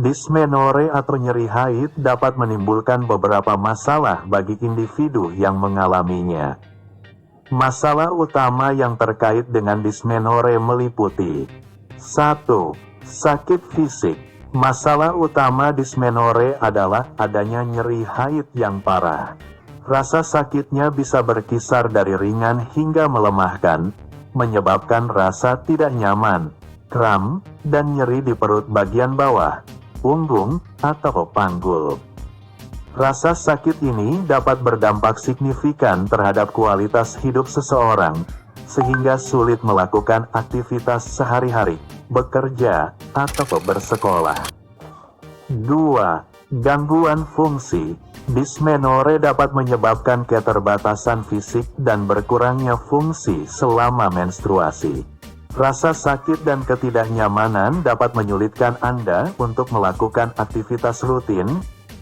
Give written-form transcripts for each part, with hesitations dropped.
Dysmenorrhea atau nyeri haid dapat menimbulkan beberapa masalah bagi individu yang mengalaminya. Masalah utama yang terkait dengan dysmenorrhea meliputi 1. Sakit fisik. Masalah utama dysmenorrhea adalah adanya nyeri haid yang parah. Rasa sakitnya bisa berkisar dari ringan hingga melemahkan, menyebabkan rasa tidak nyaman, kram, dan nyeri di perut bagian bawah, punggung, atau panggul. Rasa sakit ini dapat berdampak signifikan terhadap kualitas hidup seseorang, sehingga sulit melakukan aktivitas sehari-hari, bekerja, atau bersekolah. 2. Gangguan fungsi. Dysmenorrhea dapat menyebabkan keterbatasan fisik dan berkurangnya fungsi selama menstruasi. Rasa sakit dan ketidaknyamanan dapat menyulitkan Anda untuk melakukan aktivitas rutin,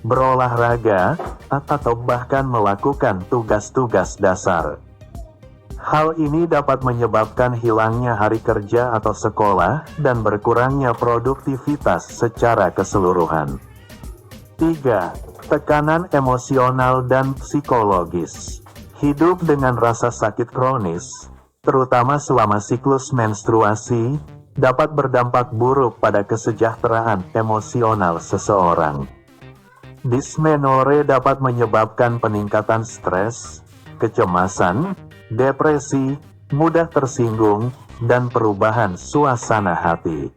berolahraga, atau bahkan melakukan tugas-tugas dasar. Hal ini dapat menyebabkan hilangnya hari kerja atau sekolah dan berkurangnya produktivitas secara keseluruhan. 3. Tekanan emosional dan psikologis. Hidup dengan rasa sakit kronis, terutama selama siklus menstruasi, dapat berdampak buruk pada kesejahteraan emosional seseorang. Dysmenorrhea dapat menyebabkan peningkatan stres, kecemasan, depresi, mudah tersinggung, dan perubahan suasana hati.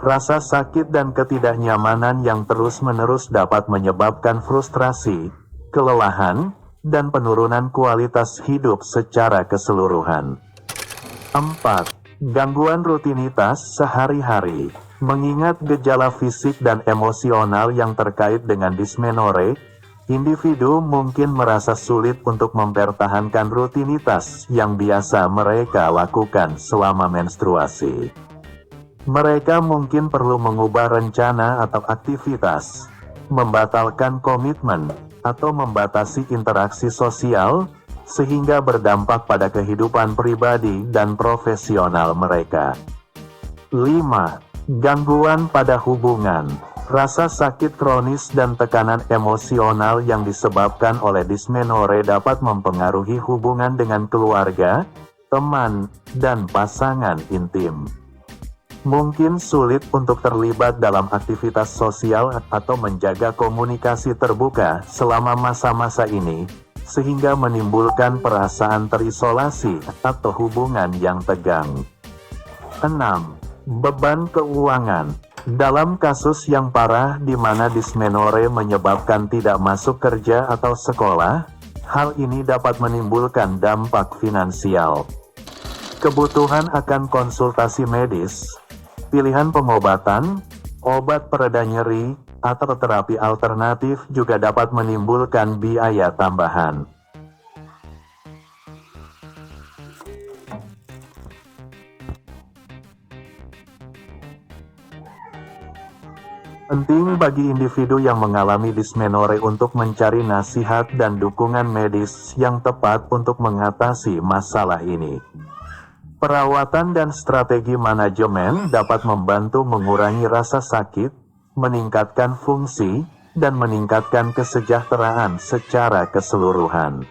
Rasa sakit dan ketidaknyamanan yang terus-menerus dapat menyebabkan frustrasi, kelelahan, dan penurunan kualitas hidup secara keseluruhan. 4. Gangguan rutinitas sehari-hari. Mengingat gejala fisik dan emosional yang terkait dengan dysmenorrhea, individu mungkin merasa sulit untuk mempertahankan rutinitas yang biasa mereka lakukan selama menstruasi. Mereka mungkin perlu mengubah rencana atau aktivitas, membatalkan komitmen, atau membatasi interaksi sosial, sehingga berdampak pada kehidupan pribadi dan profesional mereka. 5. Gangguan pada hubungan. Rasa sakit kronis dan tekanan emosional yang disebabkan oleh dysmenorrhea dapat mempengaruhi hubungan dengan keluarga, teman, dan pasangan intim. Mungkin sulit untuk terlibat dalam aktivitas sosial atau menjaga komunikasi terbuka selama masa-masa ini, sehingga menimbulkan perasaan terisolasi atau hubungan yang tegang. 6. Beban keuangan. Dalam kasus yang parah di mana dysmenorrhea menyebabkan tidak masuk kerja atau sekolah, hal ini dapat menimbulkan dampak finansial. Kebutuhan akan konsultasi medis, pilihan pengobatan, obat pereda nyeri, atau terapi alternatif juga dapat menimbulkan biaya tambahan. Penting bagi individu yang mengalami dysmenorrhea untuk mencari nasihat dan dukungan medis yang tepat untuk mengatasi masalah ini. Perawatan dan strategi manajemen dapat membantu mengurangi rasa sakit, meningkatkan fungsi, dan meningkatkan kesejahteraan secara keseluruhan.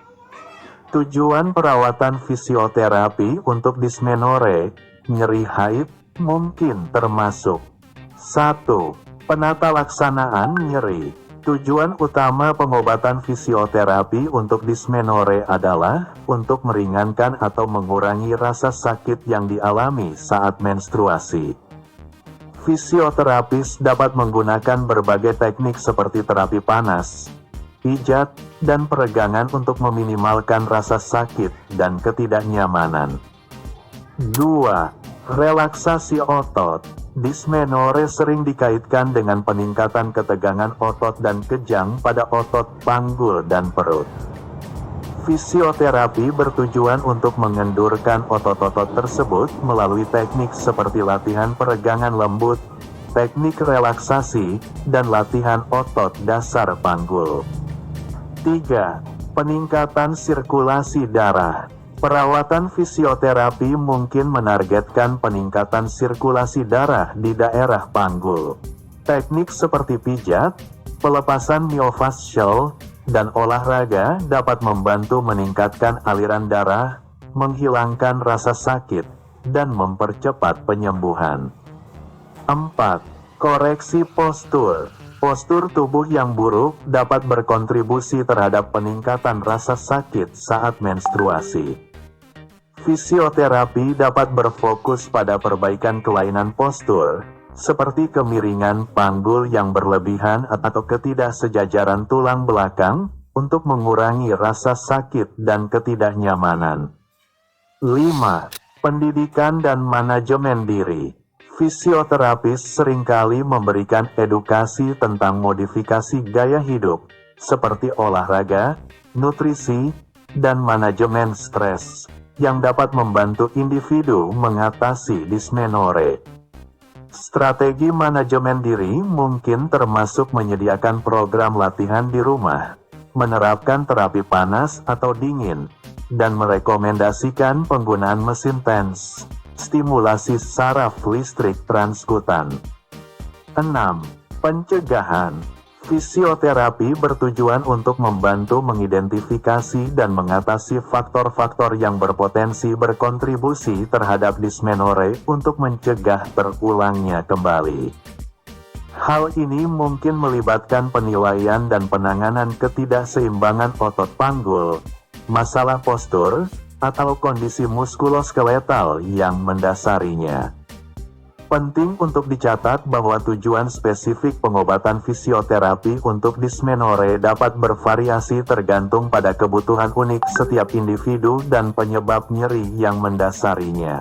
Tujuan perawatan fisioterapi untuk dysmenorrhea, nyeri haid, mungkin termasuk 1. Penata laksanaan nyeri. Tujuan utama pengobatan fisioterapi untuk dysmenorrhea adalah untuk meringankan atau mengurangi rasa sakit yang dialami saat menstruasi. Fisioterapis dapat menggunakan berbagai teknik seperti terapi panas, pijat, dan peregangan untuk meminimalkan rasa sakit dan ketidaknyamanan. 2. Relaksasi otot. Dysmenorrhea sering dikaitkan dengan peningkatan ketegangan otot dan kejang pada otot panggul dan perut. Fisioterapi bertujuan untuk mengendurkan otot-otot tersebut melalui teknik seperti latihan peregangan lembut, teknik relaksasi, dan latihan otot dasar panggul. 3. Peningkatan sirkulasi darah. Perawatan fisioterapi mungkin menargetkan peningkatan sirkulasi darah di daerah panggul. Teknik seperti pijat, pelepasan myofascial, dan olahraga dapat membantu meningkatkan aliran darah, menghilangkan rasa sakit, dan mempercepat penyembuhan. 4. Koreksi postur. Postur tubuh yang buruk dapat berkontribusi terhadap peningkatan rasa sakit saat menstruasi. Fisioterapi dapat berfokus pada perbaikan kelainan postur, seperti kemiringan panggul yang berlebihan atau ketidaksejajaran tulang belakang, untuk mengurangi rasa sakit dan ketidaknyamanan. 5. Pendidikan dan manajemen diri. Fisioterapis seringkali memberikan edukasi tentang modifikasi gaya hidup, seperti olahraga, nutrisi, dan manajemen stres, yang dapat membantu individu mengatasi dismenore. Strategi manajemen diri mungkin termasuk menyediakan program latihan di rumah, menerapkan terapi panas atau dingin, dan merekomendasikan penggunaan mesin TENS, stimulasi saraf listrik transkutan. 6. Pencegahan. Fisioterapi bertujuan untuk membantu mengidentifikasi dan mengatasi faktor-faktor yang berpotensi berkontribusi terhadap dismenore untuk mencegah terulangnya kembali. Hal ini mungkin melibatkan penilaian dan penanganan ketidakseimbangan otot panggul, masalah postur, atau kondisi muskuloskeletal yang mendasarinya. Penting untuk dicatat bahwa tujuan spesifik pengobatan fisioterapi untuk dismenore dapat bervariasi tergantung pada kebutuhan unik setiap individu dan penyebab nyeri yang mendasarinya.